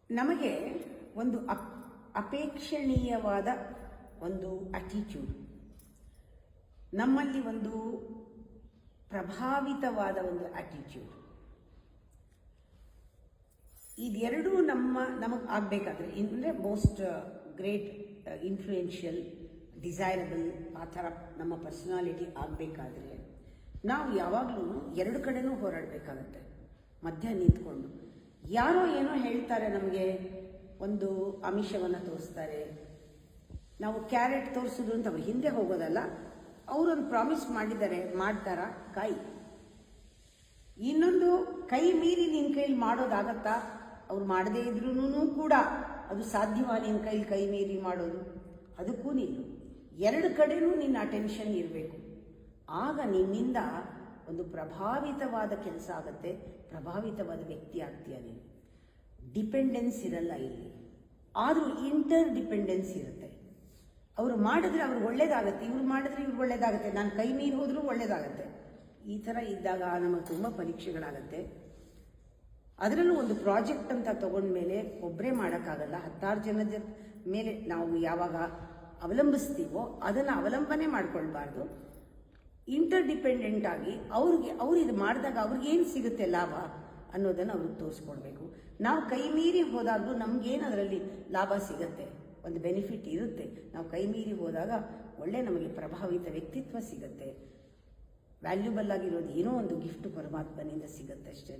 ನಮಗೆ ಒಂದು ಅಪೇಕ್ಷಣೀಯವಾದ ಒಂದು ಅಟಿಟ್ಯೂಡ್, ನಮ್ಮಲ್ಲಿ ಒಂದು ಪ್ರಭಾವಿತವಾದ ಒಂದು ಅಟಿಟ್ಯೂಡ್, ಇದೆರಡೂ ನಮಗೆ ಆಗಬೇಕಾದ್ರೆ ಅಂದರೆ ಮೋಸ್ಟ್ ಗ್ರೇಟ್ ಇನ್ಫ್ಲೂಯೆನ್ಷಿಯಲ್ ಡಿಸೈರಬಲ್ ಆ ಥರ ನಮ್ಮ ಪರ್ಸನಾಲಿಟಿ ಆಗಬೇಕಾದ್ರೆ ನಾವು ಯಾವಾಗಲೂ ಎರಡು ಕಡೆನೂ ಹೋರಾಡಬೇಕಾಗತ್ತೆ. ಮಧ್ಯ ನಿಂತ್ಕೊಂಡು ಯಾರೋ ಏನೋ ಹೇಳ್ತಾರೆ, ನಮಗೆ ಒಂದು ಆಮಿಷವನ್ನು ತೋರಿಸ್ತಾರೆ, ನಾವು ಕ್ಯಾರೆಟ್ ತೋರಿಸೋದು ಅಂತ ಅವ್ರು ಹಿಂದೆ ಹೋಗೋದಲ್ಲ, ಅವರೊಂದು ಪ್ರಾಮಿಸ್ ಮಾಡಿದ್ದಾರೆ, ಮಾಡ್ತಾರ ಕಾಯಿ. ಇನ್ನೊಂದು ಕೈ ಮೀರಿ ನಿನ್ನ ಕೈಲಿ ಮಾಡೋದಾಗತ್ತಾ? ಅವ್ರು ಮಾಡದೇ ಇದ್ರೂ ಕೂಡ ಅದು ಸಾಧ್ಯವಾ ನಿನ್ನ ಕೈಲಿ ಕೈ ಮೀರಿ ಮಾಡೋದು? ಅದಕ್ಕೂ ನೀನು ಎರಡು ಕಡೆನೂ ನಿನ್ನ ಅಟೆನ್ಷನ್ ಇರಬೇಕು. ಆಗ ನಿನ್ನಿಂದ ಒಂದು ಪ್ರಭಾವಿತವಾದ ಕೆಲಸ ಆಗುತ್ತೆ, ಪ್ರಭಾವಿತವಾದ ವ್ಯಕ್ತಿ ಆಗ್ತೀಯ ನೀನು. ಡಿಪೆಂಡೆನ್ಸ್ ಇರಲ್ಲ ಇಲ್ಲಿ, ಆದರೂ ಇಂಟರ್ ಡಿಪೆಂಡೆನ್ಸ್ ಇರುತ್ತೆ. ಅವರು ಮಾಡಿದ್ರೆ ಅವ್ರಿಗೆ ಒಳ್ಳೇದಾಗತ್ತೆ, ಇವ್ರು ಮಾಡಿದ್ರೆ ಇವ್ರಿಗೆ ಒಳ್ಳೇದಾಗುತ್ತೆ, ನಾನು ಕೈ ಮೀರಿ ಹೋದ್ರೂ ಒಳ್ಳೇದಾಗತ್ತೆ. ಈ ಥರ ಇದ್ದಾಗ ನಮಗೆ ತುಂಬ ಪರೀಕ್ಷೆಗಳಾಗತ್ತೆ. ಅದರಲ್ಲೂ ಒಂದು ಪ್ರಾಜೆಕ್ಟ್ ಅಂತ ತಗೊಂಡ್ಮೇಲೆ ಒಬ್ಬರೇ ಮಾಡೋಕ್ಕಾಗಲ್ಲ, 10 ಜನದ ಮೇಲೆ ನಾವು ಯಾವಾಗ ಅವಲಂಬಿಸ್ತೀವೋ ಅದನ್ನು ಅವಲಂಬನೆ ಮಾಡ್ಕೊಳ್ಬಾರ್ದು. ಇಂಟರ್ ಡಿಪೆಂಡೆಂಟ್ ಆಗಿ ಅವ್ರು ಇದು ಮಾಡಿದಾಗ ಅವ್ರಿಗೇನು ಸಿಗುತ್ತೆ ಲಾಭ ಅನ್ನೋದನ್ನು ಅವ್ರಿಗೆ ತೋರಿಸ್ಕೊಡ್ಬೇಕು. ನಾವು ಕೈ ಮೀರಿ ಹೋದಾಗಲೂ ನಮಗೇನು ಅದರಲ್ಲಿ ಲಾಭ ಸಿಗುತ್ತೆ, ಒಂದು ಬೆನಿಫಿಟ್ ಇರುತ್ತೆ. ನಾವು ಕೈ ಮೀರಿ ಹೋದಾಗ ಒಳ್ಳೆ ನಮಗೆ ಪ್ರಭಾವಿತ ವ್ಯಕ್ತಿತ್ವ ಸಿಗುತ್ತೆ, ವ್ಯಾಲ್ಯೂಬಲ್ ಆಗಿರೋದು ಏನೋ ಒಂದು ಗಿಫ್ಟ್ ಪರಮಾತ್ಮನಿಂದ ಸಿಗುತ್ತೆ ಅಷ್ಟೇ.